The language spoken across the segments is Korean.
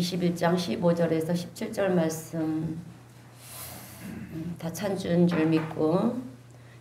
21장 15절에서 17절 말씀 다 찾은 줄 믿고,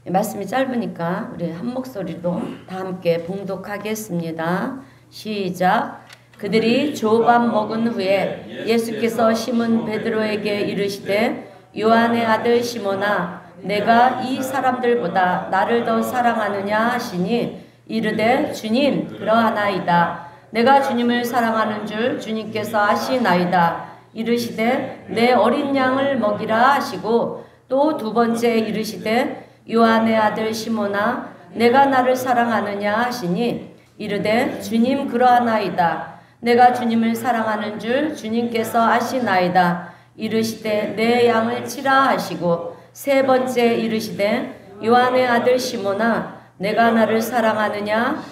말씀이 짧으니까 우리 한 목소리로 다 함께 봉독하겠습니다. 시작. 그들이 조밥 먹은 후에 예수께서 시몬 베드로에게 이르시되 요한의 아들 시몬아 내가 이 사람들보다 나를 더 사랑하느냐 하시니 이르되 주님 그러하나이다. 내가 주님을 사랑하는 줄 주님께서 아시나이다. 이르시되 내 어린 양을 먹이라 하시고 또 두 번째 이르시되 요한의 아들 시몬아 내가 나를 사랑하느냐 하시니 이르되 주님 그러하나이다. 내가 주님을 사랑하는 줄 주님께서 아시나이다. 이르시되 내 양을 치라 하시고 세 번째 이르시되 요한의 아들 시몬아 내가 나를 사랑하느냐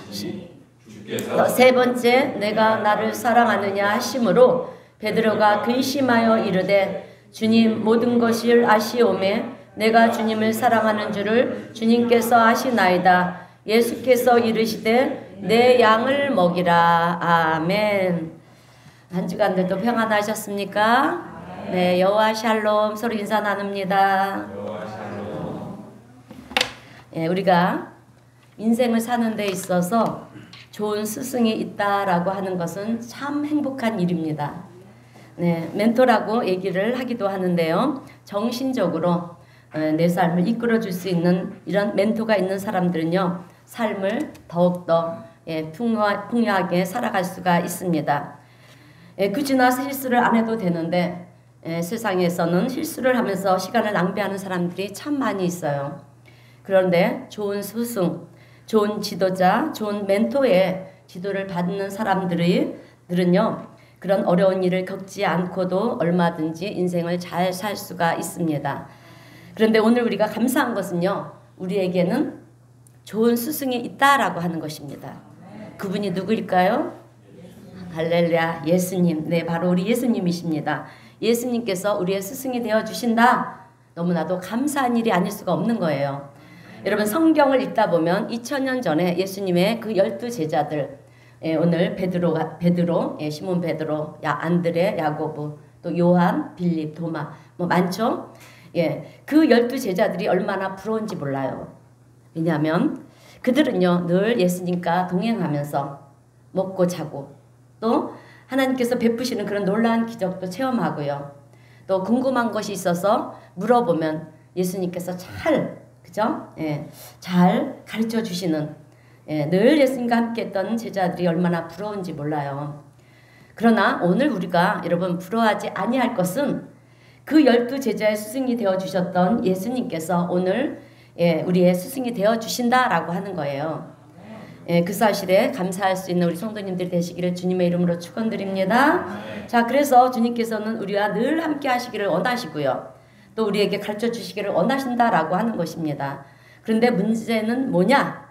세 번째 내가 나를 사랑하느냐 하심으로 베드로가 근심하여 이르되 주님 모든 것을 아시오매 내가 주님을 사랑하는 줄을 주님께서 아시나이다. 예수께서 이르시되 내 양을 먹이라. 아멘. 한 주간들도 평안하셨습니까? 네, 여호와 샬롬 서로 인사 나눕니다. 예, 우리가 인생을 사는 데 있어서 좋은 스승이 있다라고 하는 것은 참 행복한 일입니다. 네, 멘토라고 얘기를 하기도 하는데요. 정신적으로 내 삶을 이끌어 줄 수 있는 이런 멘토가 있는 사람들은요. 삶을 더욱더 풍요하게 살아갈 수가 있습니다. 굳이나 실수를 안 해도 되는데 세상에서는 실수를 하면서 시간을 낭비하는 사람들이 참 많이 있어요. 그런데 좋은 스승, 좋은 지도자, 좋은 멘토의 지도를 받는 사람들은요. 그런 어려운 일을 겪지 않고도 얼마든지 인생을 잘 살 수가 있습니다. 그런데 오늘 우리가 감사한 것은요. 우리에게는 좋은 스승이 있다라고 하는 것입니다. 그분이 누구일까요? 할렐루야, 예수님. 네, 바로 우리 예수님이십니다. 예수님께서 우리의 스승이 되어주신다. 너무나도 감사한 일이 아닐 수가 없는 거예요. 여러분 성경을 읽다 보면 2000년 전에 예수님의 그 12제자들, 오늘 베드로, 시몬 베드로, 안드레, 야고보, 또 요한, 빌립, 도마, 뭐 많죠? 그 12제자들이 얼마나 부러운지 몰라요. 왜냐하면 그들은요 늘 예수님과 동행하면서 먹고 자고 또 하나님께서 베푸시는 그런 놀라운 기적도 체험하고요. 또 궁금한 것이 있어서 물어보면 예수님께서 잘 가르쳐 주시는 늘 예수님과 함께 했던 제자들이 얼마나 부러운지 몰라요. 그러나 오늘 우리가 여러분 부러워하지 아니할 것은 그 12제자의 스승이 되어주셨던 예수님께서 오늘 우리의 스승이 되어주신다라고 하는 거예요. 그 사실에 감사할 수 있는 우리 성도님들 되시기를 주님의 이름으로 축원드립니다. 자, 그래서 주님께서는 우리와 늘 함께 하시기를 원하시고요. 또 우리에게 가르쳐 주시기를 원하신다라고 하는 것입니다. 그런데 문제는 뭐냐?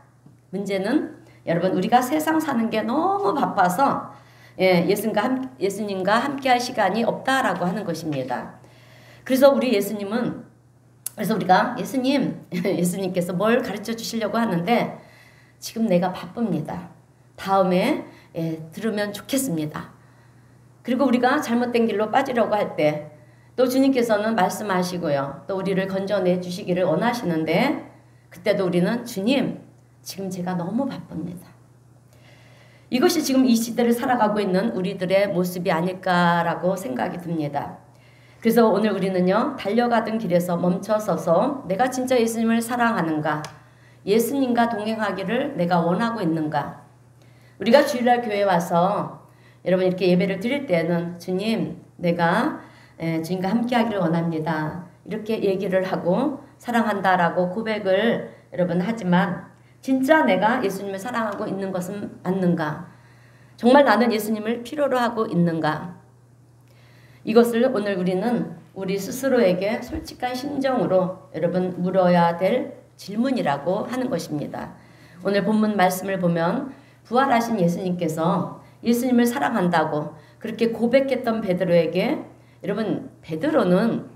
문제는 여러분 우리가 세상 사는 게 너무 바빠서 예수님과 함께 할 시간이 없다라고 하는 것입니다. 그래서 우리가 예수님께서 뭘 가르쳐 주시려고 하는데 지금 내가 바쁩니다. 다음에 들으면 좋겠습니다. 그리고 우리가 잘못된 길로 빠지려고 할 때 또 주님께서는 말씀하시고요. 또 우리를 건져내 주시기를 원하시는데 그때도 우리는 주님 지금 제가 너무 바쁩니다. 이것이 지금 이 시대를 살아가고 있는 우리들의 모습이 아닐까라고 생각이 듭니다. 그래서 오늘 우리는요. 달려가던 길에서 멈춰서서 내가 진짜 예수님을 사랑하는가? 예수님과 동행하기를 내가 원하고 있는가? 우리가 주일날 교회에 와서 여러분 이렇게 예배를 드릴 때는 주님 내가 주님과 함께 하기를 원합니다. 이렇게 얘기를 하고 사랑한다라고 고백을 여러분 하지만 진짜 내가 예수님을 사랑하고 있는 것은 맞는가? 정말 나는 예수님을 필요로 하고 있는가? 이것을 오늘 우리는 우리 스스로에게 솔직한 심정으로 여러분 물어야 될 질문이라고 하는 것입니다. 오늘 본문 말씀을 보면 부활하신 예수님께서 예수님을 사랑한다고 그렇게 고백했던 베드로에게 여러분 베드로는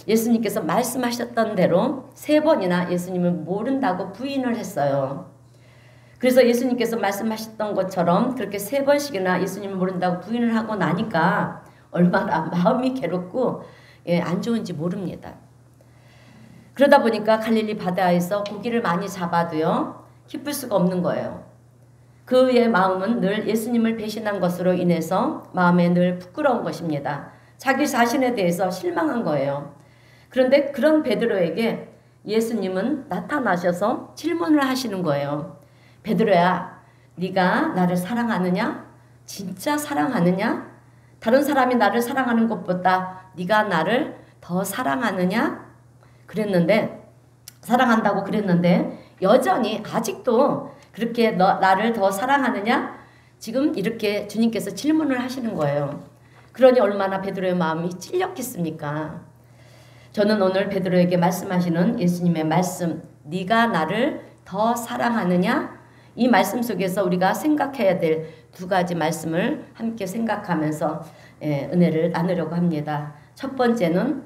예수님께서 말씀하셨던 대로 3번이나 예수님을 모른다고 부인을 했어요. 그래서 예수님께서 말씀하셨던 것처럼 그렇게 3번씩이나 예수님을 모른다고 부인을 하고 나니까 얼마나 마음이 괴롭고 안 좋은지 모릅니다. 그러다 보니까 갈릴리 바다에서 고기를 많이 잡아도요 기쁠 수가 없는 거예요. 그의 마음은 늘 예수님을 배신한 것으로 인해서 마음에 늘 부끄러운 것입니다. 자기 자신에 대해서 실망한 거예요. 그런데 그런 베드로에게 예수님은 나타나셔서 질문을 하시는 거예요. 베드로야, 네가 나를 사랑하느냐? 진짜 사랑하느냐? 다른 사람이 나를 사랑하는 것보다 네가 나를 더 사랑하느냐? 그랬는데, 사랑한다고 그랬는데 여전히 아직도 그렇게 나를 더 사랑하느냐? 지금 이렇게 주님께서 질문을 하시는 거예요. 그러니 얼마나 베드로의 마음이 찔렸겠습니까? 저는 오늘 베드로에게 말씀하시는 예수님의 말씀, 네가 나를 더 사랑하느냐? 이 말씀 속에서 우리가 생각해야 될 2가지 말씀을 함께 생각하면서 은혜를 나누려고 합니다. 첫 번째는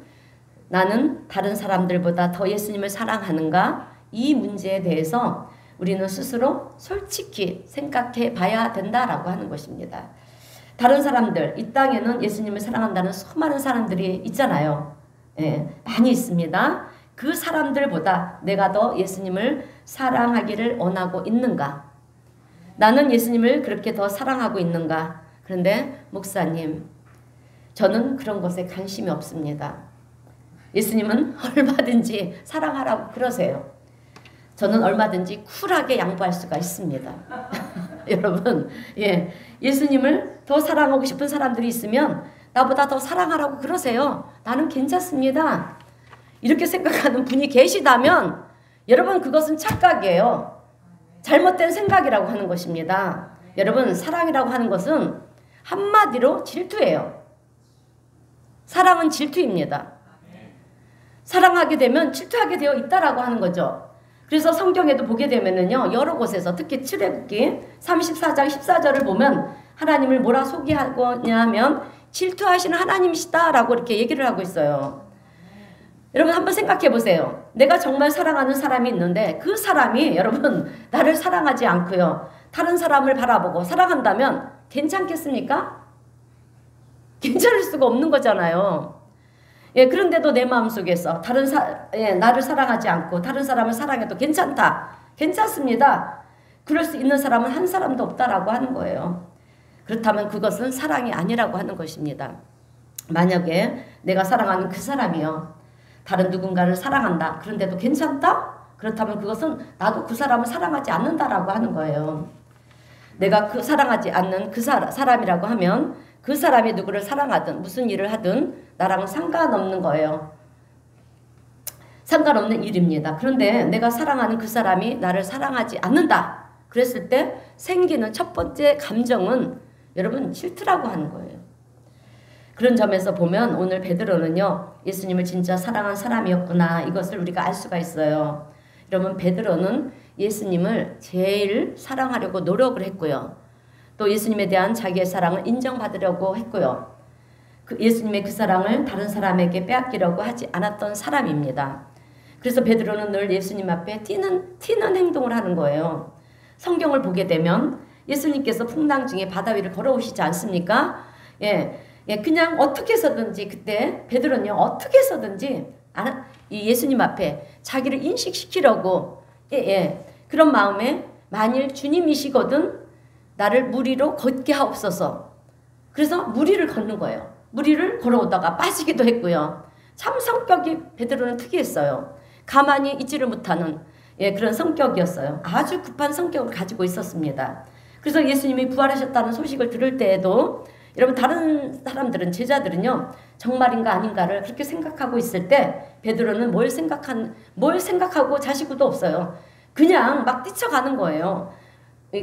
나는 다른 사람들보다 더 예수님을 사랑하는가? 이 문제에 대해서 우리는 스스로 솔직히 생각해 봐야 된다라고 하는 것입니다. 다른 사람들, 이 땅에는 예수님을 사랑한다는 수많은 사람들이 있잖아요. 많이 있습니다. 그 사람들보다 내가 더 예수님을 사랑하기를 원하고 있는가? 나는 예수님을 그렇게 더 사랑하고 있는가? 그런데 목사님, 저는 그런 것에 관심이 없습니다. 예수님은 얼마든지 사랑하라고 그러세요. 저는 얼마든지 쿨하게 양보할 수가 있습니다. 여러분, 예수님을 더 사랑하고 싶은 사람들이 있으면 나보다 더 사랑하라고 그러세요. 나는 괜찮습니다. 이렇게 생각하는 분이 계시다면 여러분 그것은 착각이에요. 잘못된 생각이라고 하는 것입니다. 여러분 사랑이라고 하는 것은 한마디로 질투예요. 사랑은 질투입니다. 사랑하게 되면 질투하게 되어 있다라고 하는 거죠. 그래서 성경에도 보게 되면은요, 여러 곳에서 특히 출애굽기 34장 14절을 보면 하나님을 뭐라 소개하고냐 하면 질투하시는 하나님이시다라고 이렇게 얘기를 하고 있어요. 여러분 한번 생각해 보세요. 내가 정말 사랑하는 사람이 있는데 그 사람이 여러분 나를 사랑하지 않고요, 다른 사람을 바라보고 사랑한다면 괜찮겠습니까? 괜찮을 수가 없는 거잖아요. 그런데도 내 마음속에서 나를 사랑하지 않고 다른 사람을 사랑해도 괜찮다. 괜찮습니다. 그럴 수 있는 사람은 한 사람도 없다라고 하는 거예요. 그렇다면 그것은 사랑이 아니라고 하는 것입니다. 만약에 내가 사랑하는 그 사람이요, 다른 누군가를 사랑한다. 그런데도 괜찮다? 그렇다면 그것은 나도 그 사람을 사랑하지 않는다라고 하는 거예요. 내가 그 사랑하지 않는 그 사람이라고 하면 그 사람이 누구를 사랑하든 무슨 일을 하든 나랑은 상관없는 거예요. 상관없는 일입니다. 그런데 내가 사랑하는 그 사람이 나를 사랑하지 않는다. 그랬을 때 생기는 첫 번째 감정은 여러분 질투라고 하는 거예요. 그런 점에서 보면 오늘 베드로는요, 예수님을 진짜 사랑한 사람이었구나, 이것을 우리가 알 수가 있어요. 여러분 베드로는 예수님을 제일 사랑하려고 노력을 했고요. 또 예수님에 대한 자기의 사랑을 인정받으려고 했고요. 예수님의 그 사랑을 다른 사람에게 빼앗기려고 하지 않았던 사람입니다. 그래서 베드로는 늘 예수님 앞에 튀는 행동을 하는 거예요. 성경을 보게 되면 예수님께서 풍랑 중에 바다 위를 걸어오시지 않습니까? 그냥 어떻게 해서든지 그때 베드로는요, 어떻게 해서든지 이 예수님 앞에 자기를 인식시키려고 그런 마음에 만일 주님이시거든 나를 물 위로 걷게 하옵소서. 그래서 물 위를 걷는 거예요. 물 위를 걸어오다가 빠지기도 했고요. 참 성격이 베드로는 특이했어요. 가만히 있지를 못하는 그런 성격이었어요. 아주 급한 성격을 가지고 있었습니다. 그래서 예수님이 부활하셨다는 소식을 들을 때에도 여러분 다른 사람들은, 제자들은요, 정말인가 아닌가를 그렇게 생각하고 있을 때 베드로는 뭘 생각하고 자시고도 없어요. 그냥 막 뛰쳐가는 거예요.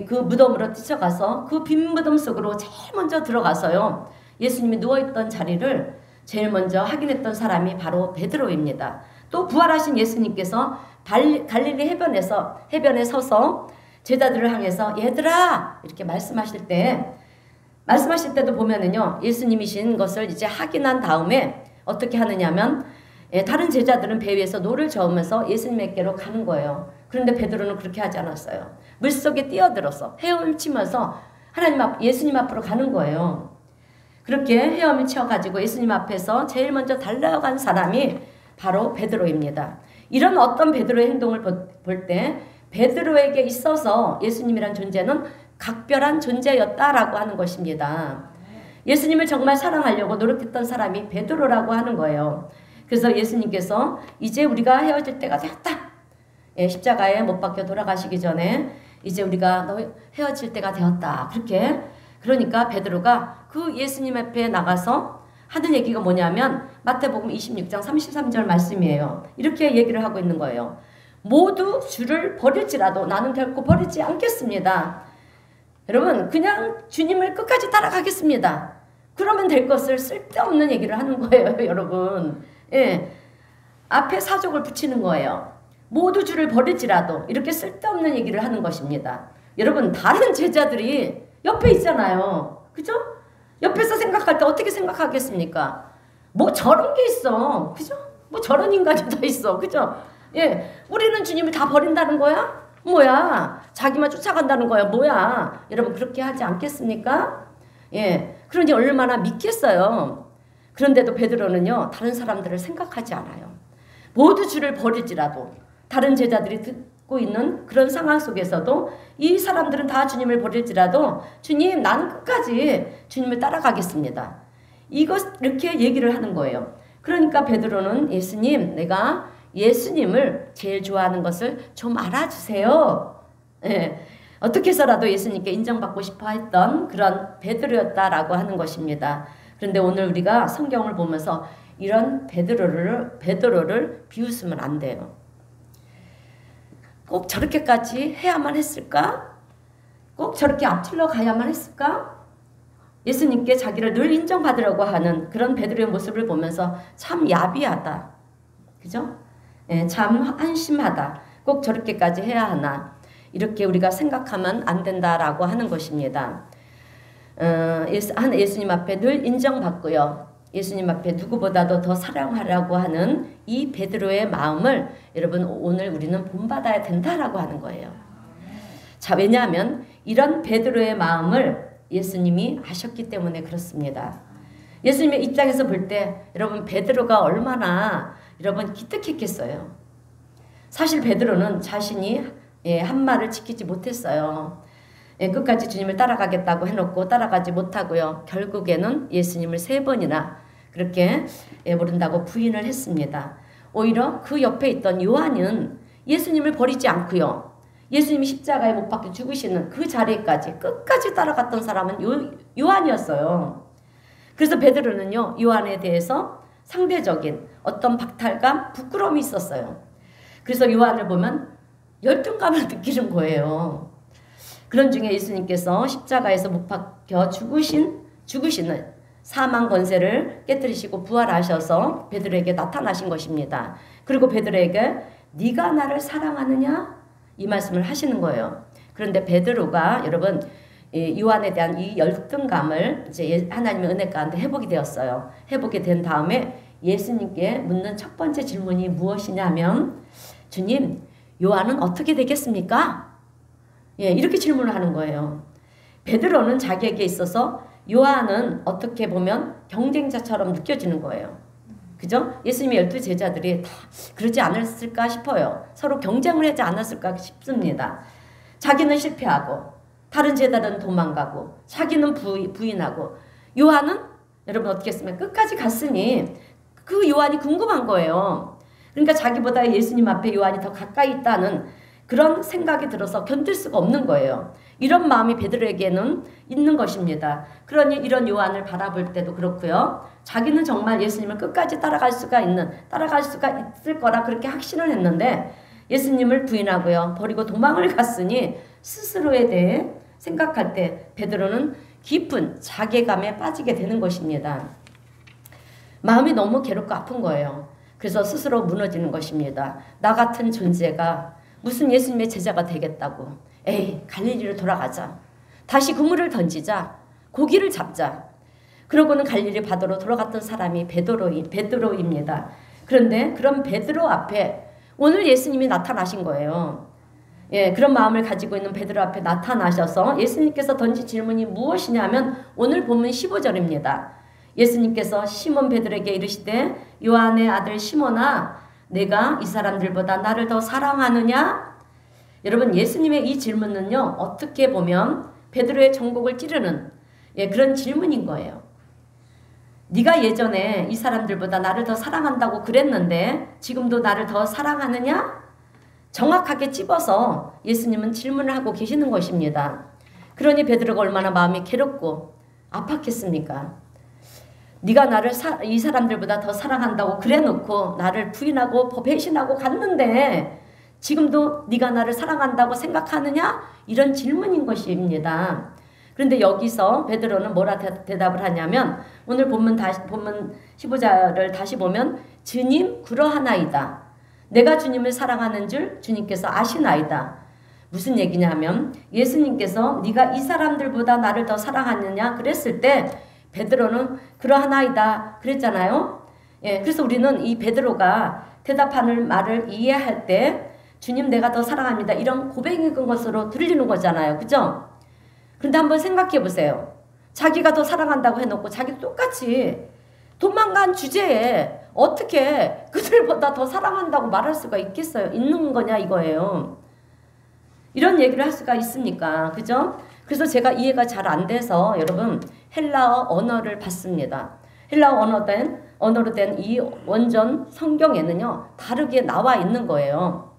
그 무덤으로 뛰쳐가서 그 빈 무덤 속으로 제일 먼저 들어가서요, 예수님이 누워있던 자리를 제일 먼저 확인했던 사람이 바로 베드로입니다. 또 부활하신 예수님께서 갈릴리 해변에 서서 제자들을 향해서 얘들아 이렇게 말씀하실 때도 보면은요, 예수님이신 것을 이제 확인한 다음에 어떻게 하느냐면 다른 제자들은 배 위에서 노를 저으면서 예수님에게로 가는 거예요. 그런데 베드로는 그렇게 하지 않았어요. 물속에 뛰어들어서 헤엄치면서 예수님 앞으로 가는 거예요. 그렇게 헤엄쳐가지고 예수님 앞에서 제일 먼저 달려간 사람이 바로 베드로입니다. 이런 어떤 베드로의 행동을 볼 때 베드로에게 있어서 예수님이란 존재는 각별한 존재였다라고 하는 것입니다. 예수님을 정말 사랑하려고 노력했던 사람이 베드로라고 하는 거예요. 그래서 예수님께서 이제 우리가 헤어질 때가 되었다. 십자가에 못 박혀 돌아가시기 전에 이제 우리가 헤어질 때가 되었다. 그러니까 베드로가 그 예수님 앞에 나가서 하는 얘기가 뭐냐면 마태복음 26장 33절 말씀이에요. 이렇게 얘기를 하고 있는 거예요. 모두 주를 버릴지라도 나는 결코 버리지 않겠습니다. 여러분 그냥 주님을 끝까지 따라가겠습니다. 그러면 될 것을 쓸데없는 얘기를 하는 거예요. 여러분. 앞에 사족을 붙이는 거예요. 모두 주를 버릴지라도 이렇게 쓸데없는 얘기를 하는 것입니다. 여러분 다른 제자들이 옆에 있잖아요. 그죠? 옆에서 생각할 때 어떻게 생각하겠습니까? 뭐 저런 게 있어. 그죠? 뭐 저런 인간이 다 있어. 그죠? 우리는 주님을 다 버린다는 거야? 뭐야? 자기만 쫓아간다는 거야? 뭐야? 여러분 그렇게 하지 않겠습니까? 그러니 얼마나 믿겠어요. 그런데도 베드로는요. 다른 사람들을 생각하지 않아요. 모두 주를 버릴지라도 다른 제자들이 듣고 있는 그런 상황 속에서도 이 사람들은 다 주님을 버릴지라도 주님 나는 끝까지 주님을 따라가겠습니다. 이렇게 얘기를 하는 거예요. 그러니까 베드로는 예수님 내가 예수님을 제일 좋아하는 것을 좀 알아주세요. 어떻게 해서라도 예수님께 인정받고 싶어 했던 그런 베드로였다라고 하는 것입니다. 그런데 오늘 우리가 성경을 보면서 이런 베드로를 비웃으면 안 돼요. 꼭 저렇게까지 해야만 했을까? 꼭 저렇게 앞질러 가야만 했을까? 예수님께 자기를 늘 인정받으려고 하는 그런 베드로의 모습을 보면서 참 야비하다. 그죠? 참 한심하다. 꼭 저렇게까지 해야 하나. 이렇게 우리가 생각하면 안 된다라고 하는 것입니다. 예수님 앞에 늘 인정받고요. 예수님 앞에 누구보다도 더 사랑하려고 하는 이 베드로의 마음을 여러분 오늘 우리는 본받아야 된다라고 하는 거예요. 자, 왜냐하면 이런 베드로의 마음을 예수님이 아셨기 때문에 그렇습니다. 예수님의 입장에서 볼 때 여러분 베드로가 얼마나 여러분 기특했겠어요. 사실 베드로는 자신이 한 말을 지키지 못했어요. 끝까지 주님을 따라가겠다고 해놓고 따라가지 못하고요. 결국에는 예수님을 3번이나 그렇게 모른다고 부인을 했습니다. 오히려 그 옆에 있던 요한은 예수님을 버리지 않고요. 예수님이 십자가에 못 박혀 죽으시는 그 자리까지 끝까지 따라갔던 사람은 요한이었어요. 그래서 베드로는요. 요한에 대해서 상대적인 어떤 박탈감, 부끄러움이 있었어요. 그래서 요한을 보면 열등감을 느끼는 거예요. 그런 중에 예수님께서 십자가에서 못 박혀 죽으시는 사망 권세를 깨뜨리시고 부활하셔서 베드로에게 나타나신 것입니다. 그리고 베드로에게 네가 나를 사랑하느냐? 이 말씀을 하시는 거예요. 그런데 베드로가 여러분 요한에 대한 이 열등감을 이제 하나님의 은혜 가운데 회복이 되었어요. 회복이 된 다음에 예수님께 묻는 첫 번째 질문이 무엇이냐면 주님, 요한은 어떻게 되겠습니까? 이렇게 질문을 하는 거예요. 베드로는 자기에게 있어서 요한은 어떻게 보면 경쟁자처럼 느껴지는 거예요. 그죠? 예수님의 12제자들이 다 그러지 않았을까 싶어요. 서로 경쟁을 하지 않았을까 싶습니다. 자기는 실패하고 다른 제자들은 도망가고 자기는 부인하고 요한은 여러분 어떻게 했으면 끝까지 갔으니 그 요한이 궁금한 거예요. 그러니까 자기보다 예수님 앞에 요한이 더 가까이 있다는 그런 생각이 들어서 견딜 수가 없는 거예요. 이런 마음이 베드로에게는 있는 것입니다. 그러니 이런 요한을 바라볼 때도 그렇고요. 자기는 정말 예수님을 끝까지 따라갈 수가 있을 거라 그렇게 확신을 했는데 예수님을 부인하고요. 버리고 도망을 갔으니 스스로에 대해 생각할 때 베드로는 깊은 자괴감에 빠지게 되는 것입니다. 마음이 너무 괴롭고 아픈 거예요. 그래서 스스로 무너지는 것입니다. 나 같은 존재가 무슨 예수님의 제자가 되겠다고. 에이, 갈릴리로 돌아가자. 다시 그물을 던지자. 고기를 잡자. 그러고는 갈릴리 바다로 돌아갔던 사람이 베드로입니다. 그런데 그런 베드로 앞에 오늘 예수님이 나타나신 거예요. 예, 그런 마음을 가지고 있는 베드로 앞에 나타나셔서 예수님께서 던진 질문이 무엇이냐면 오늘 본문 15절입니다. 예수님께서 시몬 베드로에게 이르시되 요한의 아들 시몬아 내가 이 사람들보다 나를 더 사랑하느냐? 여러분 예수님의 이 질문은요 어떻게 보면 베드로의 정곡을 찌르는 그런 질문인 거예요. 네가 예전에 이 사람들보다 나를 더 사랑한다고 그랬는데 지금도 나를 더 사랑하느냐? 정확하게 찝어서 예수님은 질문을 하고 계시는 것입니다. 그러니 베드로가 얼마나 마음이 괴롭고 아팠겠습니까? 네가 나를 이 사람들보다 더 사랑한다고 그래놓고 나를 부인하고 배신하고 갔는데 지금도 네가 나를 사랑한다고 생각하느냐? 이런 질문인 것입니다. 그런데 여기서 베드로는 뭐라 대답을 하냐면 오늘 본문 15절을 다시 보면 주님 그러하나이다. 내가 주님을 사랑하는 줄 주님께서 아시나이다. 무슨 얘기냐면 예수님께서 네가 이 사람들보다 나를 더 사랑하느냐 그랬을 때 베드로는 그러하나이다 그랬잖아요. 그래서 우리는 이 베드로가 대답하는 말을 이해할 때 주님 내가 더 사랑합니다. 이런 고백인 것으로 들리는 거잖아요. 그죠? 그런데 한번 생각해 보세요. 자기가 더 사랑한다고 해놓고 자기도 똑같이 도망간 주제에 어떻게 그들보다 더 사랑한다고 말할 수가 있겠어요? 있는 거냐 이거예요. 이런 얘기를 할 수가 있습니까? 그죠? 그래서 제가 이해가 잘 안 돼서 여러분 헬라어 언어를 봤습니다. 헬라어 언어로 된 이 원전 성경에는요 다르게 나와 있는 거예요.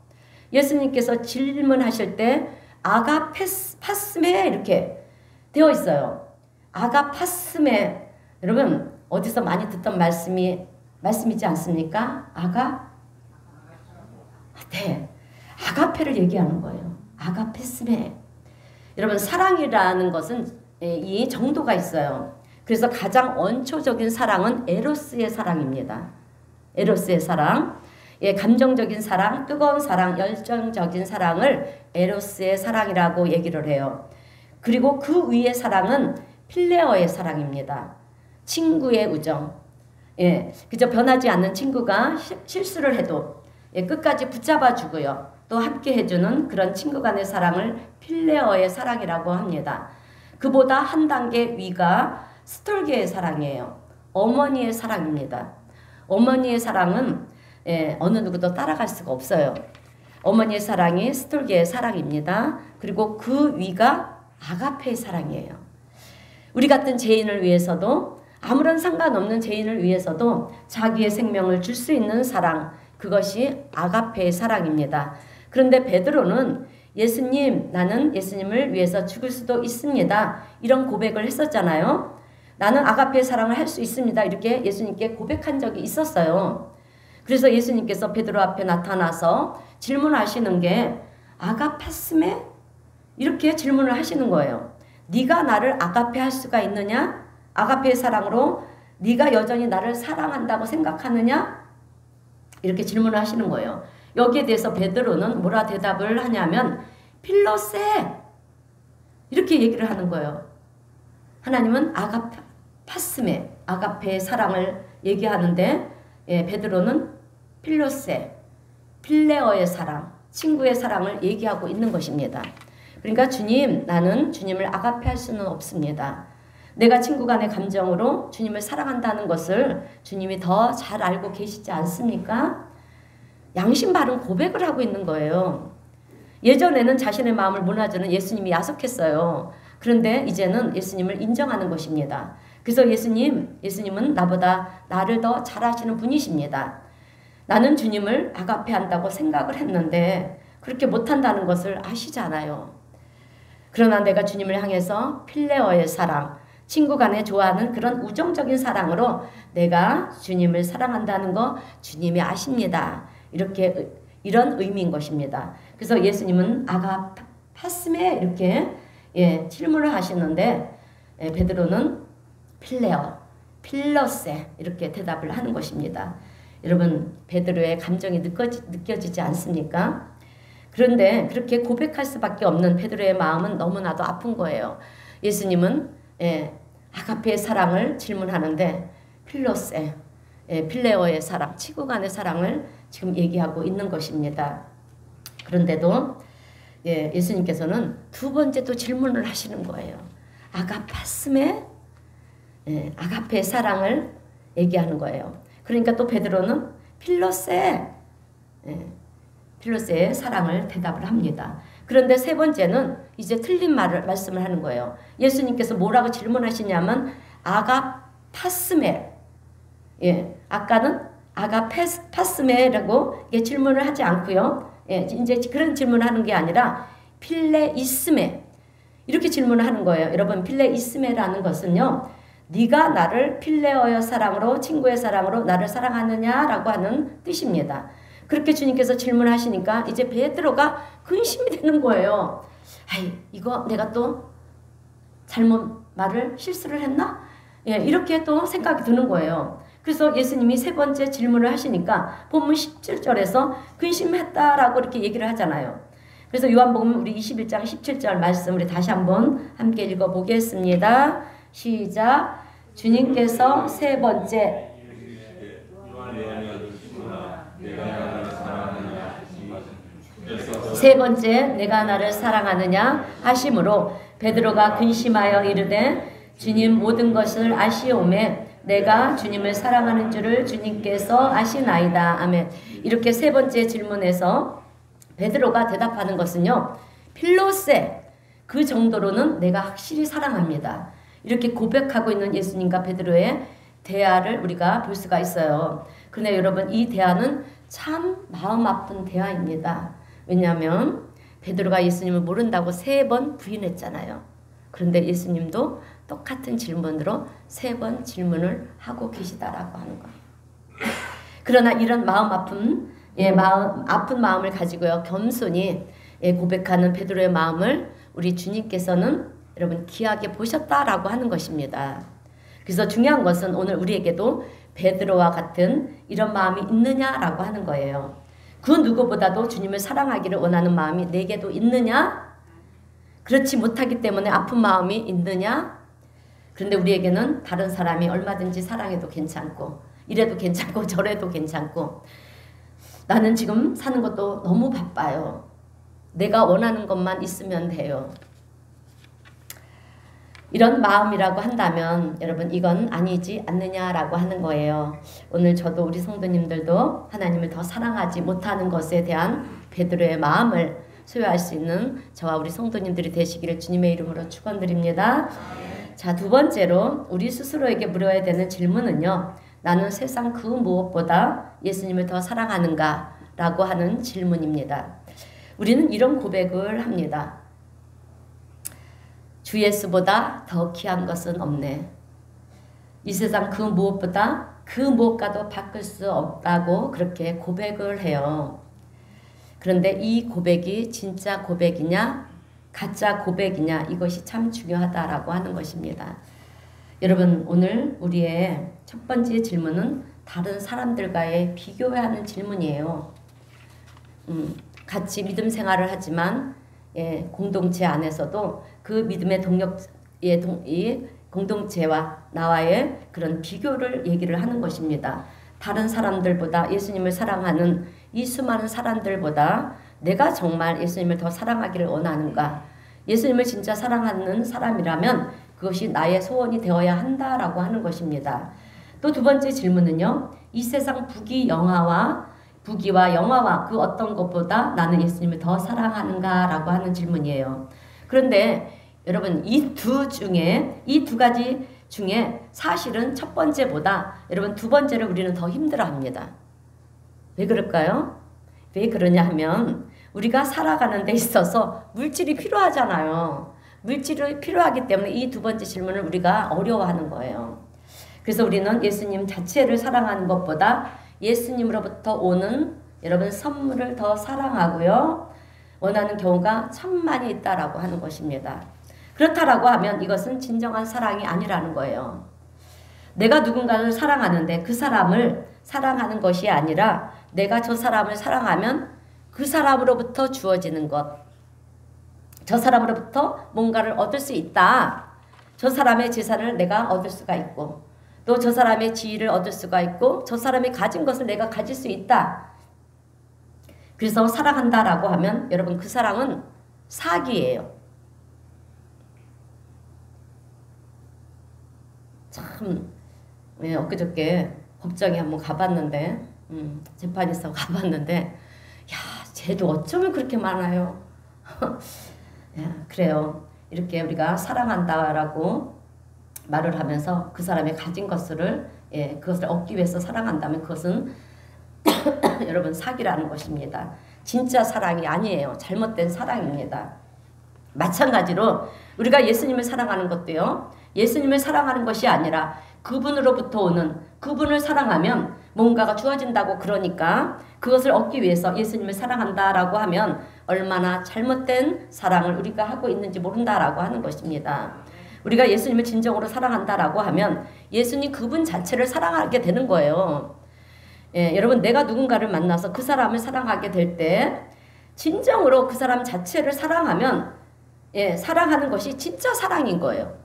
예수님께서 질문하실 때 아가파스메 이렇게 되어 있어요. 아가파스메 여러분 어디서 많이 듣던 말씀이지 않습니까? 네. 아가페를 얘기하는 거예요. 아가페스메. 여러분 사랑이라는 것은 이 정도가 있어요. 그래서 가장 원초적인 사랑은 에로스의 사랑입니다. 에로스의 사랑. 감정적인 사랑, 뜨거운 사랑, 열정적인 사랑을 에로스의 사랑이라고 얘기를 해요. 그리고 그 위의 사랑은 필레어의 사랑입니다. 친구의 우정. 그저 변하지 않는 친구가 실수를 해도 끝까지 붙잡아 주고요. 또 함께 해주는 그런 친구 간의 사랑을 필레어의 사랑이라고 합니다. 그보다 한 단계 위가 스톨게의 사랑이에요. 어머니의 사랑입니다. 어머니의 사랑은 어느 누구도 따라갈 수가 없어요. 어머니의 사랑이 스톨게의 사랑입니다. 그리고 그 위가 아가페의 사랑이에요. 우리 같은 죄인을 위해서도 아무런 상관없는 죄인을 위해서도 자기의 생명을 줄 수 있는 사랑 그것이 아가페의 사랑입니다. 그런데 베드로는 예수님 나는 예수님을 위해서 죽을 수도 있습니다. 이런 고백을 했었잖아요. 나는 아가페의 사랑을 할 수 있습니다. 이렇게 예수님께 고백한 적이 있었어요. 그래서 예수님께서 베드로 앞에 나타나서 질문하시는 게 아가파스메? 이렇게 질문을 하시는 거예요. 네가 나를 아가페 할 수가 있느냐? 아가페의 사랑으로 네가 여전히 나를 사랑한다고 생각하느냐? 이렇게 질문을 하시는 거예요. 여기에 대해서 베드로는 뭐라 대답을 하냐면 필로세 이렇게 얘기를 하는 거예요. 하나님은 아가파스메 아가페의 사랑을 얘기하는데 베드로는 필로세 필레어의 사랑 친구의 사랑을 얘기하고 있는 것입니다. 그러니까 주님 나는 주님을 아가페 할 수는 없습니다. 내가 친구 간의 감정으로 주님을 사랑한다는 것을 주님이 더 잘 알고 계시지 않습니까? 양심 바른 고백을 하고 있는 거예요. 예전에는 자신의 마음을 무너주는 예수님이 야속했어요. 그런데 이제는 예수님을 인정하는 것입니다. 그래서 예수님은 나보다 나를 더 잘 아시는 분이십니다. 나는 주님을 아가페 한다고 생각을 했는데 그렇게 못한다는 것을 아시잖아요. 그러나 내가 주님을 향해서 필레어의 사랑 친구 간에 좋아하는 그런 우정적인 사랑으로 내가 주님을 사랑한다는 거 주님이 아십니다. 이런 의미인 것입니다. 그래서 예수님은 아가파스메 이렇게 질문을 하시는데 베드로는 필레어, 필러세 이렇게 대답을 하는 것입니다. 여러분 베드로의 감정이 느껴지지 않습니까? 그런데 그렇게 고백할 수밖에 없는 베드로의 마음은 너무나도 아픈 거예요. 예수님은 아가페의 사랑을 질문하는데 필로세, 필레어의 사랑, 친구 간의 사랑을 지금 얘기하고 있는 것입니다. 그런데도 예, 예수님께서는 두 번째 또 질문을 하시는 거예요. 아가파스메, 예, 아가페의 사랑을 얘기하는 거예요. 그러니까 또 베드로는 필로세, 예, 필로세의 사랑을 대답을 합니다. 그런데 세 번째는 이제 틀린 말씀을 하는 거예요. 예수님께서 뭐라고 질문하시냐면 아가파스메, 예, 아까는 아가파스메라고 질문을 하지 않고요. 예, 이제 그런 질문을 하는 게 아니라 필레이스메 이렇게 질문을 하는 거예요. 여러분 필레이스메라는 것은요. 네가 나를 필레어의 사랑으로 친구의 사랑으로 나를 사랑하느냐라고 하는 뜻입니다. 그렇게 주님께서 질문하시니까 이제 베드로가 근심이 되는 거예요. 아이 이거 내가 또 잘못 말을 실수를 했나? 예, 이렇게 또 생각이 드는 거예요. 그래서 예수님이 세 번째 질문을 하시니까 본문 17절에서 근심했다라고 이렇게 얘기를 하잖아요. 그래서 요한복음 우리 21장 17절 말씀 우리 다시 한번 함께 읽어보겠습니다. 시작. 주님께서 세 번째 내가 나를 사랑하느냐 하심으로 베드로가 근심하여 이르되 주님 모든 것을 아시오매 내가 주님을 사랑하는 줄을 주님께서 아시나이다. 아멘. 이렇게 세 번째 질문에서 베드로가 대답하는 것은요. 필로세 그 정도로는 내가 확실히 사랑합니다. 이렇게 고백하고 있는 예수님과 베드로의 대화를 우리가 볼 수가 있어요. 그런데 여러분 이 대화는 참 마음 아픈 대화입니다. 왜냐하면 베드로가 예수님을 모른다고 3번 부인했잖아요. 그런데 예수님도 똑같은 질문으로 3번 질문을 하고 계시다라고 하는 거예요. 그러나 이런 마음 아픈 마음을 가지고요. 겸손히 고백하는 베드로의 마음을 우리 주님께서는 여러분 귀하게 보셨다라고 하는 것입니다. 그래서 중요한 것은 오늘 우리에게도 베드로와 같은 이런 마음이 있느냐라고 하는 거예요. 그 누구보다도 주님을 사랑하기를 원하는 마음이 내게도 있느냐? 그렇지 못하기 때문에 아픈 마음이 있느냐? 그런데 우리에게는 다른 사람이 얼마든지 사랑해도 괜찮고 이래도 괜찮고 저래도 괜찮고 나는 지금 사는 것도 너무 바빠요. 내가 원하는 것만 있으면 돼요. 이런 마음이라고 한다면 여러분 이건 아니지 않느냐라고 하는 거예요. 오늘 저도 우리 성도님들도 하나님을 더 사랑하지 못하는 것에 대한 베드로의 마음을 소유할 수 있는 저와 우리 성도님들이 되시기를 주님의 이름으로 축원드립니다. 자, 두 번째로 우리 스스로에게 물어야 되는 질문은요. 나는 세상 그 무엇보다 예수님을 더 사랑하는가? 라고 하는 질문입니다. 우리는 이런 고백을 합니다. 주 예수보다 더 귀한 것은 없네. 이 세상 그 무엇보다 그 무엇과도 바꿀 수 없다고 그렇게 고백을 해요. 그런데 이 고백이 진짜 고백이냐 가짜 고백이냐 이것이 참 중요하다라고 하는 것입니다. 여러분 오늘 우리의 첫 번째 질문은 다른 사람들과의 비교하는 질문이에요. 같이 믿음 생활을 하지만 공동체 안에서도 그 믿음의 이 공동체와 나와의 그런 비교를 얘기를 하는 것입니다. 다른 사람들보다 예수님을 사랑하는 이 수많은 사람들보다 내가 정말 예수님을 더 사랑하기를 원하는가? 예수님을 진짜 사랑하는 사람이라면 그것이 나의 소원이 되어야 한다라고 하는 것입니다. 또 두 번째 질문은요. 이 세상 부귀와 영화와 그 어떤 것보다 나는 예수님을 더 사랑하는가? 라고 하는 질문이에요. 그런데 여러분 이 두 가지 중에 사실은 첫 번째보다 여러분 두 번째를 우리는 더 힘들어합니다. 왜 그럴까요? 왜 그러냐 하면 우리가 살아가는 데 있어서 물질이 필요하잖아요. 물질이 필요하기 때문에 이 두 번째 질문을 우리가 어려워하는 거예요. 그래서 우리는 예수님 자체를 사랑하는 것보다 예수님으로부터 오는 여러분 선물을 더 사랑하고요. 원하는 경우가 참 많이 있다라고 하는 것입니다. 그렇다라고 하면 이것은 진정한 사랑이 아니라는 거예요. 내가 누군가를 사랑하는데 그 사람을 사랑하는 것이 아니라 내가 저 사람을 사랑하면 그 사람으로부터 주어지는 것, 저 사람으로부터 뭔가를 얻을 수 있다. 저 사람의 재산을 내가 얻을 수가 있고 또 저 사람의 지위를 얻을 수가 있고 저 사람이 가진 것을 내가 가질 수 있다. 그래서 사랑한다라고 하면 여러분 그 사랑은 사기예요. 참 엊그저께 법정에 한번 가봤는데 재판 있어 가봤는데 야, 죄도 어쩌면 그렇게 많아요. 야, 그래요. 이렇게 우리가 사랑한다라고 말을 하면서 그 사람의 가진 것을 그것을 얻기 위해서 사랑한다면 그것은 여러분 사기라는 것입니다. 진짜 사랑이 아니에요. 잘못된 사랑입니다. 마찬가지로 우리가 예수님을 사랑하는 것도요. 예수님을 사랑하는 것이 아니라 그분으로부터 오는 그분을 사랑하면 뭔가가 주어진다고 그러니까 그것을 얻기 위해서 예수님을 사랑한다라고 하면 얼마나 잘못된 사랑을 우리가 하고 있는지 모른다라고 하는 것입니다. 우리가 예수님을 진정으로 사랑한다라고 하면 예수님 그분 자체를 사랑하게 되는 거예요. 여러분 내가 누군가를 만나서 그 사람을 사랑하게 될 때 진정으로 그 사람 자체를 사랑하면 사랑하는 것이 진짜 사랑인 거예요.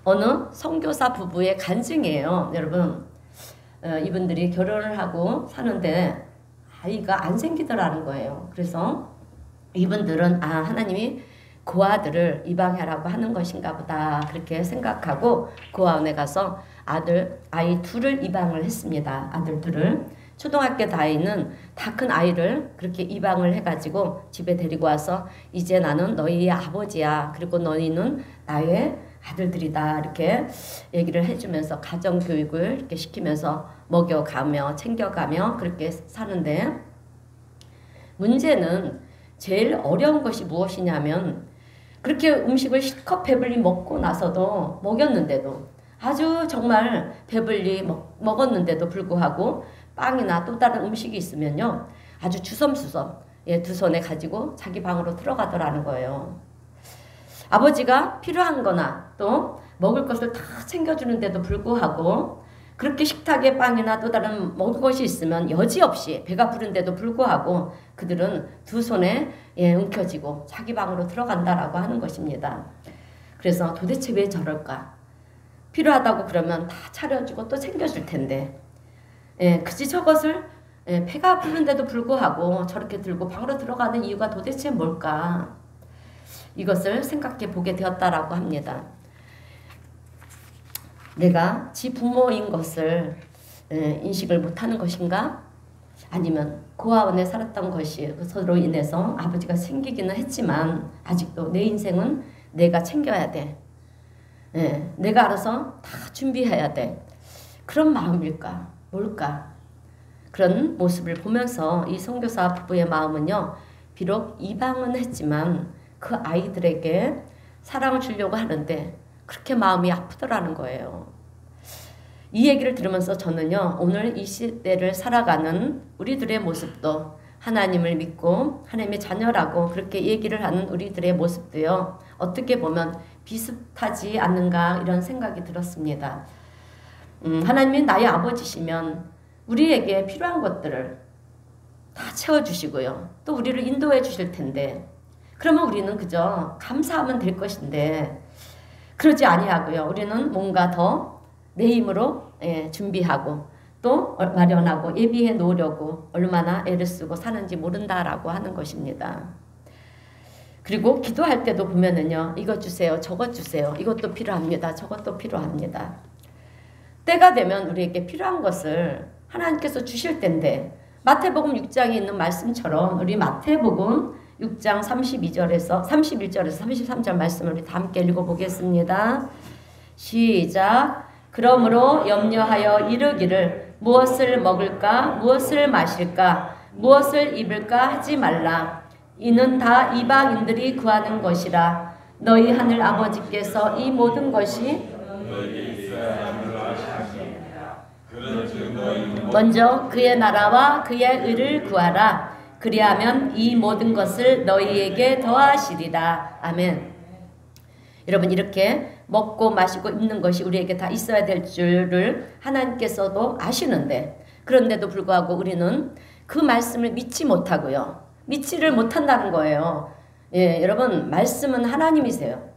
어느 선교사 부부의 간증이에요. 여러분 이분들이 결혼을 하고 사는데 아이가 안 생기더라는 거예요. 그래서 이분들은 하나님이 고아들을 입양하라고 하는 것인가 보다 그렇게 생각하고 고아원에 가서 아이 둘을 입양을 했습니다. 아들 둘을. 초등학교 아이는 다 큰 아이를 그렇게 입양을 해가지고 집에 데리고 와서 이제 나는 너희의 아버지야. 그리고 너희는 나의 아들들이다. 이렇게 얘기를 해주면서 가정교육을 이렇게 시키면서 먹여가며 챙겨가며 그렇게 사는데 문제는 제일 어려운 것이 무엇이냐면 그렇게 음식을 실컷 배불리 먹고 나서도 먹였는데도 아주 정말 배불리 먹었는데도 불구하고 빵이나 또 다른 음식이 있으면요 아주 주섬주섬 두 손에 가지고 자기 방으로 들어가더라는 거예요. 아버지가 필요한 거나 또 먹을 것을 다 챙겨주는데도 불구하고 그렇게 식탁에 빵이나 또 다른 먹을 것이 있으면 여지없이 배가 부른데도 불구하고 그들은 두 손에 움켜쥐고 자기 방으로 들어간다라고 하는 것입니다. 그래서 도대체 왜 저럴까? 필요하다고 그러면 다 차려주고 또 챙겨줄 텐데 그지 저것을 배가 부른데도 불구하고 저렇게 들고 방으로 들어가는 이유가 도대체 뭘까? 이것을 생각해 보게 되었다라고 합니다. 내가 지 부모인 것을 인식을 못하는 것인가? 아니면 고아원에 살았던 것으로 인해서 아버지가 챙기기는 했지만 아직도 내 인생은 내가 챙겨야 돼. 내가 알아서 다 준비해야 돼. 그런 마음일까? 뭘까? 그런 모습을 보면서 이 선교사 부부의 마음은요. 비록 입양은 했지만 그 아이들에게 사랑을 주려고 하는데 그렇게 마음이 아프더라는 거예요. 이 얘기를 들으면서 저는요. 오늘 이 시대를 살아가는 우리들의 모습도 하나님을 믿고 하나님의 자녀라고 그렇게 얘기를 하는 우리들의 모습도요. 어떻게 보면 비슷하지 않는가 이런 생각이 들었습니다. 하나님이 나의 아버지시면 우리에게 필요한 것들을 다 채워주시고요. 또 우리를 인도해 주실 텐데 그러면 우리는 그저 감사하면 될 것인데 그러지 아니하고요. 우리는 뭔가 더 내 힘으로 준비하고 또 마련하고 예비해 놓으려고 얼마나 애를 쓰고 사는지 모른다라고 하는 것입니다. 그리고 기도할 때도 보면은요. 이것 주세요. 저것 주세요. 이것도 필요합니다. 저것도 필요합니다. 때가 되면 우리에게 필요한 것을 하나님께서 주실 텐데 마태복음 6장에 있는 말씀처럼 우리 마태복음 6장 31절에서 33절 말씀을 우리 다 함께 읽어보겠습니다. 시작. 그러므로 염려하여 이르기를 무엇을 먹을까 무엇을 마실까 무엇을 입을까 하지 말라. 이는 다 이방인들이 구하는 것이라. 너희 하늘 아버지께서 이 모든 것이 먼저 그의 나라와 그의 의를 구하라. 그리하면 이 모든 것을 너희에게 더하시리라. 아멘. 여러분 이렇게 먹고 마시고 입는 것이 우리에게 다 있어야 될 줄을 하나님께서도 아시는데 그런데도 불구하고 우리는 그 말씀을 믿지 못하고요. 믿지를 못한다는 거예요. 여러분 말씀은 하나님이세요.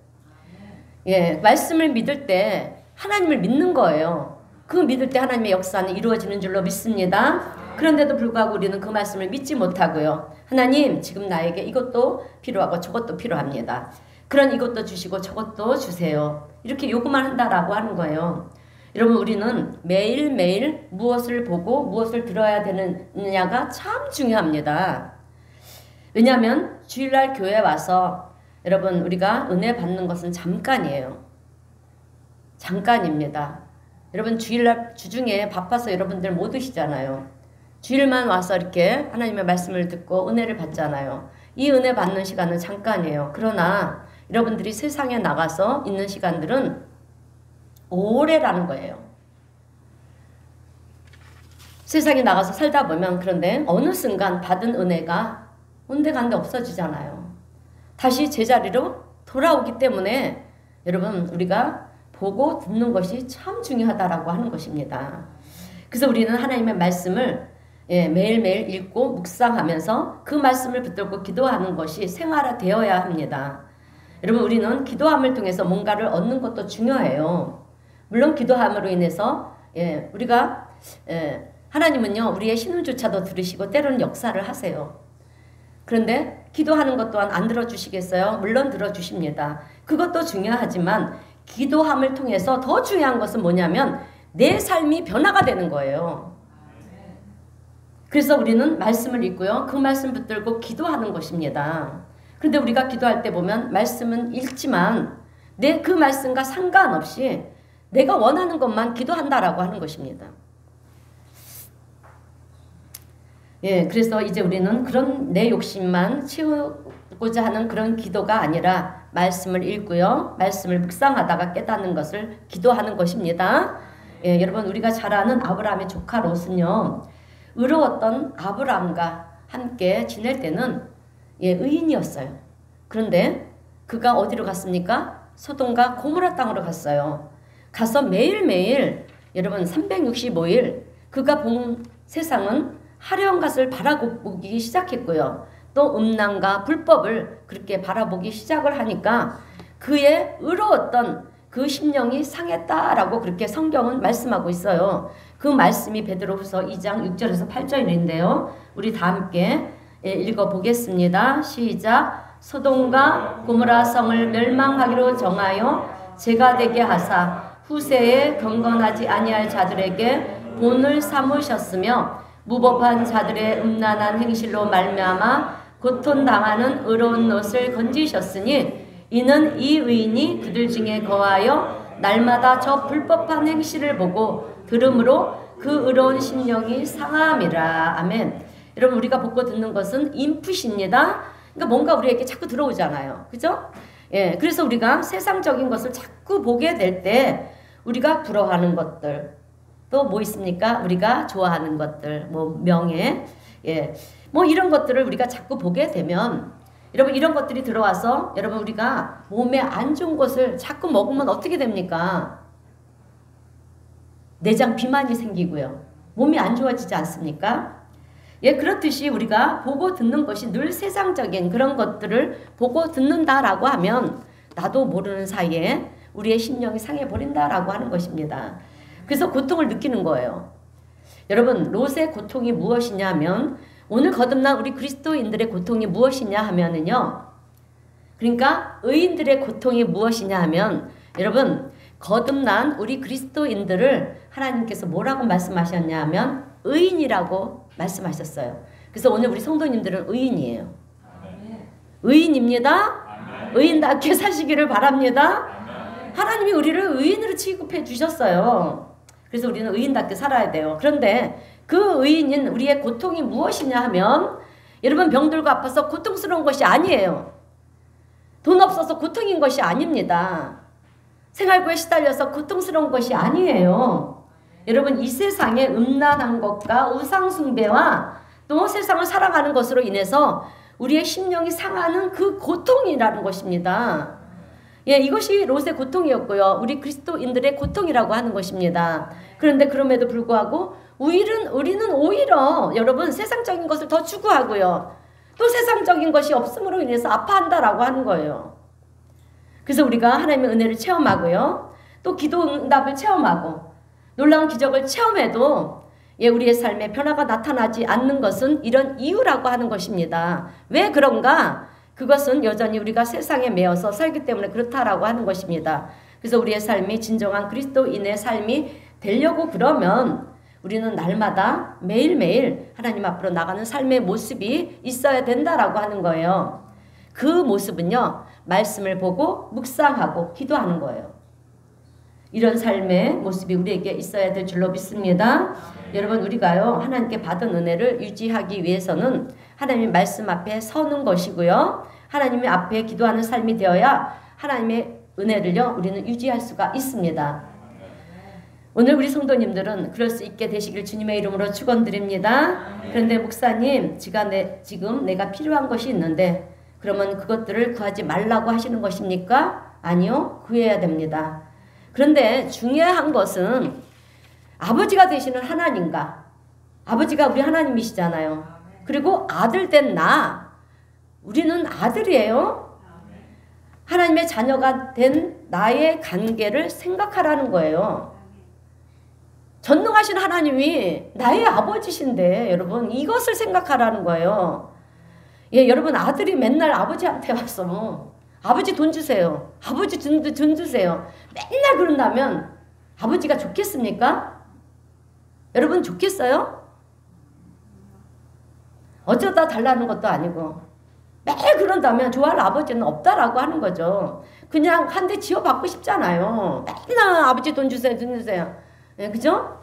말씀을 믿을 때 하나님을 믿는 거예요. 그 믿을 때 하나님의 역사는 이루어지는 줄로 믿습니다. 그런데도 불구하고 우리는 그 말씀을 믿지 못하고요. 하나님, 지금 나에게 이것도 필요하고 저것도 필요합니다. 그런 이것도 주시고 저것도 주세요. 이렇게 요구만 한다라고 하는 거예요. 여러분, 우리는 매일매일 무엇을 보고 무엇을 들어야 되느냐가 참 중요합니다. 왜냐하면 주일날 교회 와서 여러분, 우리가 은혜 받는 것은 잠깐이에요. 잠깐입니다. 여러분, 주일날 주중에 바빠서 여러분들 못 오시잖아요. 주일만 와서 이렇게 하나님의 말씀을 듣고 은혜를 받잖아요. 이 은혜 받는 시간은 잠깐이에요. 그러나 여러분들이 세상에 나가서 있는 시간들은 오래라는 거예요. 세상에 나가서 살다 보면 그런데 어느 순간 받은 은혜가 온데간데 없어지잖아요. 다시 제자리로 돌아오기 때문에 여러분, 우리가 보고 듣는 것이 참 중요하다라고 하는 것입니다. 그래서 우리는 하나님의 말씀을 매일매일 읽고 묵상하면서 그 말씀을 붙들고 기도하는 것이 생활화되어야 합니다. 여러분, 우리는 기도함을 통해서 뭔가를 얻는 것도 중요해요. 물론 기도함으로 인해서 우리가 하나님은요, 우리의 신음조차도 들으시고 때로는 역사를 하세요. 그런데 기도하는 것 또한 안 들어주시겠어요? 물론 들어주십니다. 그것도 중요하지만 기도함을 통해서 더 중요한 것은 뭐냐면 내 삶이 변화가 되는 거예요. 그래서 우리는 말씀을 읽고요. 그 말씀 붙들고 기도하는 것입니다. 그런데 우리가 기도할 때 보면 말씀은 읽지만 내 그 말씀과 상관없이 내가 원하는 것만 기도한다라고 하는 것입니다. 그래서 이제 우리는 그런 내 욕심만 채우고자 하는 그런 기도가 아니라 말씀을 읽고요. 말씀을 묵상하다가 깨닫는 것을 기도하는 것입니다. 여러분, 우리가 잘 아는 아브라함의 조카 롯은요. 의로웠던 아브라함과 함께 지낼 때는 의인이었어요. 그런데 그가 어디로 갔습니까? 소돔과 고모라 땅으로 갔어요. 가서 매일매일 여러분 365일 그가 본 세상은 화려한 것을 바라보기 시작했고요. 또 음란과 불법을 그렇게 바라보기 시작을 하니까 그의 의로웠던 그 심령이 상했다라고 그렇게 성경은 말씀하고 있어요. 그 말씀이 베드로후서 2장 6절에서 8절인데요. 우리 다 함께 읽어보겠습니다. 시작. 소돔과 고모라 성을 멸망하기로 정하여 제가 되게 하사 후세에 경건하지 아니할 자들에게 본을 삼으셨으며 무법한 자들의 음란한 행실로 말미암아 고통당하는 의로운 롯을 건지셨으니 이는 이 의인이 그들 중에 거하여 날마다 저 불법한 행실을 보고 들음으로 그 의로운 심령이 상함이라. 아멘. 여러분, 우리가 보고 듣는 것은 인풋입니다. 그러니까 뭔가 우리에게 자꾸 들어오잖아요. 그죠? 그래서 우리가 세상적인 것을 자꾸 보게 될 때 우리가 부러워하는 것들, 또 뭐 있습니까? 우리가 좋아하는 것들, 뭐 명예, 뭐 이런 것들을 우리가 자꾸 보게 되면 여러분, 이런 것들이 들어와서 여러분, 우리가 몸에 안 좋은 것을 자꾸 먹으면 어떻게 됩니까? 내장 비만이 생기고요. 몸이 안 좋아지지 않습니까? 그렇듯이 우리가 보고 듣는 것이 늘 세상적인 그런 것들을 보고 듣는다라고 하면 나도 모르는 사이에 우리의 심령이 상해버린다라고 하는 것입니다. 그래서 고통을 느끼는 거예요. 여러분, 롯의 고통이 무엇이냐 하면 오늘 거듭난 우리 그리스도인들의 고통이 무엇이냐 하면은요. 그러니까 의인들의 고통이 무엇이냐 하면 여러분, 거듭난 우리 그리스도인들을 하나님께서 뭐라고 말씀하셨냐 하면 의인이라고 말씀하셨어요. 그래서 오늘 우리 성도님들은 의인이에요. 의인입니다. 의인답게 사시기를 바랍니다. 하나님이 우리를 의인으로 취급해 주셨어요. 그래서 우리는 의인답게 살아야 돼요. 그런데 그 의인인 우리의 고통이 무엇이냐 하면 여러분, 병들고 아파서 고통스러운 것이 아니에요. 돈 없어서 고통인 것이 아닙니다. 생활고에 시달려서 고통스러운 것이 아니에요. 여러분, 이 세상에 음란한 것과 우상숭배와 또 세상을 사랑하는 것으로 인해서 우리의 심령이 상하는 그 고통이라는 것입니다. 이것이 롯의 고통이었고요. 우리 그리스도인들의 고통이라고 하는 것입니다. 그런데 그럼에도 불구하고 우리는 오히려 여러분 세상적인 것을 더 추구하고요. 또 세상적인 것이 없음으로 인해서 아파한다라고 하는 거예요. 그래서 우리가 하나님의 은혜를 체험하고요. 또 기도 응답을 체험하고 놀라운 기적을 체험해도 우리의 삶에 변화가 나타나지 않는 것은 이런 이유라고 하는 것입니다. 왜 그런가? 그것은 여전히 우리가 세상에 매여서 살기 때문에 그렇다라고 하는 것입니다. 그래서 우리의 삶이 진정한 그리스도인의 삶이 되려고 그러면 우리는 날마다 매일매일 하나님 앞으로 나가는 삶의 모습이 있어야 된다라고 하는 거예요. 그 모습은요, 말씀을 보고 묵상하고 기도하는 거예요. 이런 삶의 모습이 우리에게 있어야 될 줄로 믿습니다. 여러분, 우리가요, 하나님께 받은 은혜를 유지하기 위해서는 하나님의 말씀 앞에 서는 것이고요, 하나님의 앞에 기도하는 삶이 되어야 하나님의 은혜를요, 우리는 유지할 수가 있습니다. 오늘 우리 성도님들은 그럴 수 있게 되시길 주님의 이름으로 축원드립니다. 그런데 목사님, 지금 내가 필요한 것이 있는데 그러면 그것들을 구하지 말라고 하시는 것입니까? 아니요, 구해야 됩니다. 그런데 중요한 것은 아버지가 되시는 하나님과, 아버지가 우리 하나님이시잖아요. 그리고 아들 된 나, 우리는 아들이에요. 하나님의 자녀가 된 나의 관계를 생각하라는 거예요. 전능하신 하나님이 나의 아버지신데 여러분, 이것을 생각하라는 거예요. 여러분, 아들이 맨날 아버지한테 와서 아버지 돈 주세요, 아버지 돈 주세요, 맨날 그런다면 아버지가 좋겠습니까? 여러분, 좋겠어요? 어쩌다 달라는 것도 아니고 매일 그런다면 좋아할 아버지는 없다라고 하는 거죠. 그냥 한 대 지어받고 싶잖아요. 맨날 아버지 돈 주세요, 돈 주세요. 그죠?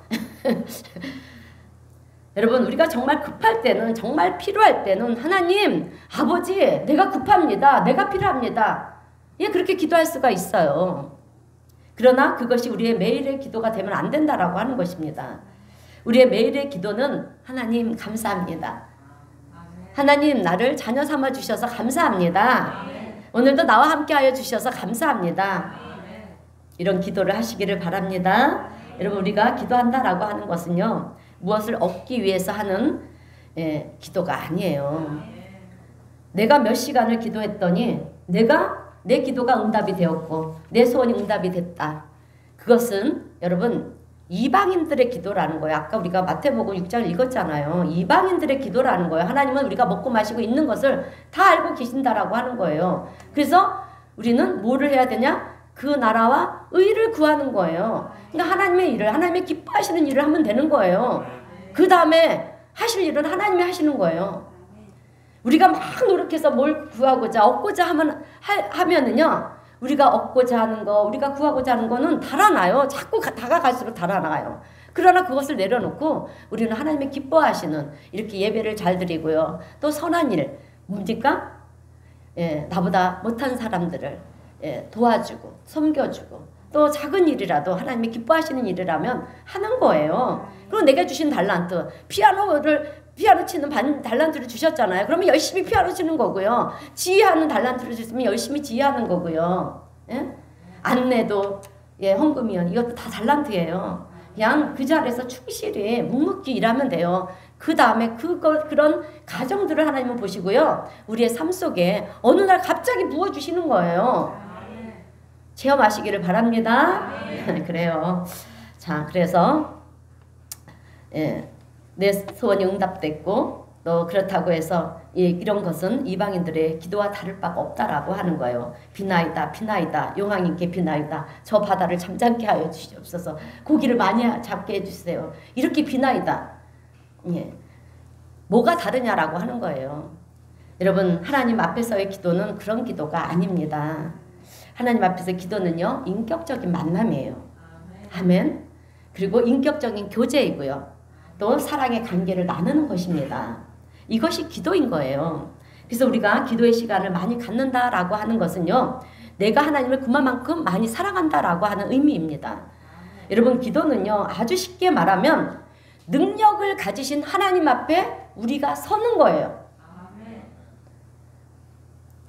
여러분, 우리가 정말 급할 때는, 정말 필요할 때는 하나님, 아버지, 내가 급합니다, 내가 필요합니다, 그렇게 기도할 수가 있어요. 그러나 그것이 우리의 매일의 기도가 되면 안 된다라고 하는 것입니다. 우리의 매일의 기도는 하나님 감사합니다, 하나님 나를 자녀 삼아 주셔서 감사합니다, 오늘도 나와 함께 하여 주셔서 감사합니다, 이런 기도를 하시기를 바랍니다. 여러분, 우리가 기도한다라고 하는 것은요, 무엇을 얻기 위해서 하는 기도가 아니에요. 내가 몇 시간을 기도했더니 내 기도가 응답이 되었고 내 소원이 응답이 됐다. 그것은 여러분, 이방인들의 기도라는 거예요. 아까 우리가 마태복음 6장을 읽었잖아요. 이방인들의 기도라는 거예요. 하나님은 우리가 먹고 마시고 있는 것을 다 알고 계신다라고 하는 거예요. 그래서 우리는 뭐를 해야 되냐? 그 나라와 의를 구하는 거예요. 그러니까 하나님의 일을, 하나님의 기뻐하시는 일을 하면 되는 거예요. 그 다음에 하실 일은 하나님이 하시는 거예요. 우리가 막 노력해서 뭘 구하고자, 얻고자 하면은요, 우리가 얻고자 하는 거, 우리가 구하고자 하는 거는 달아나요. 자꾸 다가갈수록 달아나가요. 그러나 그것을 내려놓고 우리는 하나님의 기뻐하시는, 이렇게 예배를 잘 드리고요, 또 선한 일, 뭡니까? 나보다 못한 사람들을 도와주고 섬겨주고, 또 작은 일이라도 하나님이 기뻐하시는 일이라면 하는 거예요. 그리고 내가 주신 달란트, 피아노 치는 달란트를 주셨잖아요. 그러면 열심히 피아노 치는 거고요, 지휘하는 달란트를 주시면 열심히 지휘하는 거고요, 안내도 헌금이요, 이것도 다 달란트예요. 그냥 그 자리에서 충실히 묵묵히 일하면 돼요. 그 다음에 그런 가정들을 하나님은 보시고요, 우리의 삶 속에 어느 날 갑자기 부어주시는 거예요. 체험하시기를 바랍니다. 그래요. 자, 그래서 내 소원이 응답됐고, 또 그렇다고 해서 이런 것은 이방인들의 기도와 다를 바가 없다라고 하는 거예요. 비나이다, 비나이다, 용왕님께 비나이다, 저 바다를 잠잠케 하여 주시옵소서, 고기를 많이 잡게 해주세요, 이렇게 비나이다. 뭐가 다르냐라고 하는 거예요. 여러분, 하나님 앞에서의 기도는 그런 기도가 아닙니다. 하나님 앞에서 기도는요, 인격적인 만남이에요. 아멘. 그리고 인격적인 교제이고요, 또 사랑의 관계를 나누는 것입니다. 이것이 기도인 거예요. 그래서 우리가 기도의 시간을 많이 갖는다라고 하는 것은요, 내가 하나님을 그만큼 많이 사랑한다라고 하는 의미입니다. 여러분, 기도는요, 아주 쉽게 말하면 능력을 가지신 하나님 앞에 우리가 서는 거예요.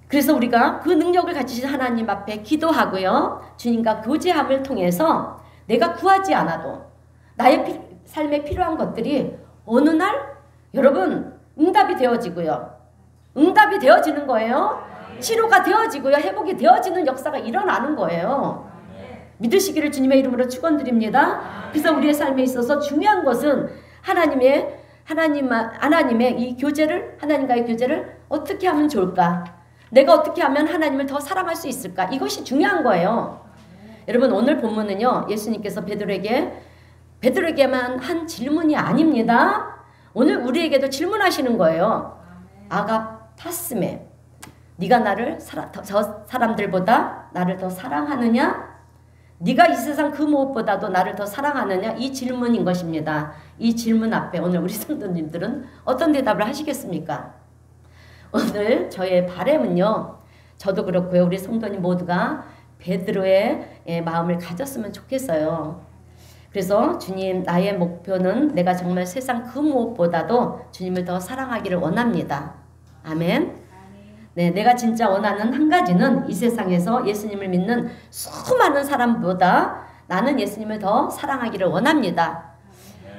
그래서 우리가 그 능력을 가지신 하나님 앞에 기도하고요, 주님과 교제함을 통해서 내가 구하지 않아도 나의 삶에 필요한 것들이 어느 날 여러분 응답이 되어지고요, 응답이 되어지는 거예요. 치료가 되어지고요, 회복이 되어지는 역사가 일어나는 거예요. 믿으시기를 주님의 이름으로 축원드립니다. 그래서 우리의 삶에 있어서 중요한 것은 하나님의 이 교제를, 하나님과의 교제를 어떻게 하면 좋을까? 내가 어떻게 하면 하나님을 더 사랑할 수 있을까? 이것이 중요한 거예요. 여러분, 오늘 본문은요, 예수님께서 베드로에게만 한 질문이 아닙니다. 오늘 우리에게도 질문하시는 거예요. 아가파스메, 네가 나를 저 사람들보다 나를 더 사랑하느냐? 네가 이 세상 그 무엇보다도 나를 더 사랑하느냐? 이 질문인 것입니다. 이 질문 앞에 오늘 우리 성도님들은 어떤 대답을 하시겠습니까? 오늘 저의 바람은요, 저도 그렇고요, 우리 성도님 모두가 베드로의 마음을 가졌으면 좋겠어요. 그래서 주님, 나의 목표는 내가 정말 세상 그 무엇보다도 주님을 더 사랑하기를 원합니다. 아멘. 네, 내가 진짜 원하는 한 가지는 이 세상에서 예수님을 믿는 수많은 사람보다 나는 예수님을 더 사랑하기를 원합니다.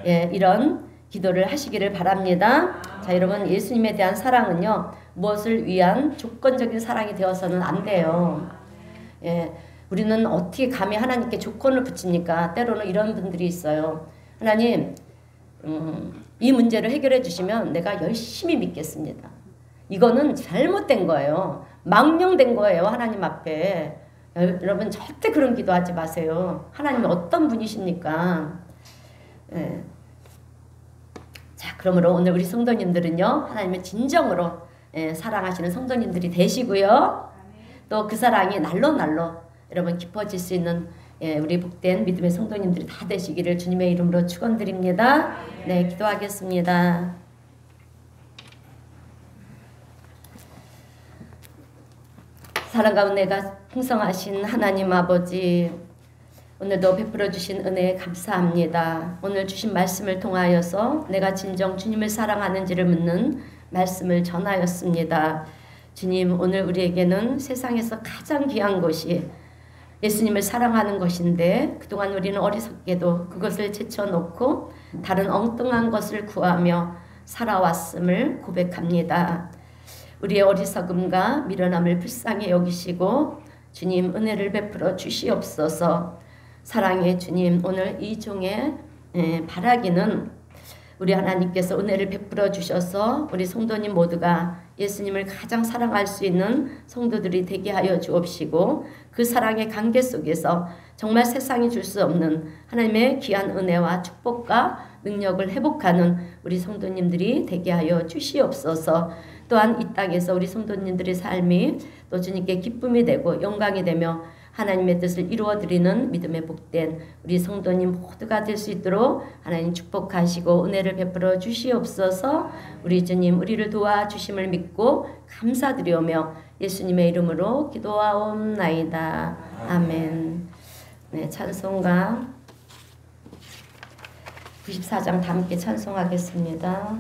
예, 이런 기도를 하시기를 바랍니다. 자, 여러분, 예수님에 대한 사랑은요, 무엇을 위한 조건적인 사랑이 되어서는 안 돼요. 예, 우리는 어떻게 감히 하나님께 조건을 붙입니까? 때로는 이런 분들이 있어요. 하나님, 이 문제를 해결해 주시면 내가 열심히 믿겠습니다. 이거는 잘못된 거예요. 망령된 거예요. 하나님 앞에. 여러분, 절대 그런 기도하지 마세요. 하나님이 어떤 분이십니까? 예. 자, 그러므로 오늘 우리 성도님들은요, 하나님의 진정으로 사랑하시는 성도님들이 되시고요. 또 그 사랑이 날로 여러분 깊어질 수 있는 우리 복된 믿음의 성도님들이 다 되시기를 주님의 이름으로 축원드립니다. 네, 기도하겠습니다. 사랑 가운데가 풍성하신 하나님 아버지, 오늘도 베풀어 주신 은혜에 감사합니다. 오늘 주신 말씀을 통하여서 내가 진정 주님을 사랑하는지를 묻는 말씀을 전하였습니다. 주님, 오늘 우리에게는 세상에서 가장 귀한 것이 예수님을 사랑하는 것인데 그동안 우리는 어리석게도 그것을 제쳐놓고 다른 엉뚱한 것을 구하며 살아왔음을 고백합니다. 우리의 어리석음과 미련함을 불쌍히 여기시고 주님, 은혜를 베풀어 주시옵소서. 사랑의 주님, 오늘 이 종의 바라기는 우리 하나님께서 은혜를 베풀어 주셔서 우리 성도님 모두가 예수님을 가장 사랑할 수 있는 성도들이 되게 하여 주옵시고, 그 사랑의 관계 속에서 정말 세상이 줄 수 없는 하나님의 귀한 은혜와 축복과 능력을 회복하는 우리 성도님들이 되게 하여 주시옵소서. 또한 이 땅에서 우리 성도님들의 삶이 또 주님께 기쁨이 되고 영광이 되며 하나님의 뜻을 이루어드리는 믿음의 복된 우리 성도님 모두가 될 수 있도록 하나님 축복하시고 은혜를 베풀어 주시옵소서. 우리 주님, 우리를 도와주심을 믿고 감사드리오며 예수님의 이름으로 기도하옵나이다. 아멘. 네, 찬송가 94장 다 함께 찬송하겠습니다.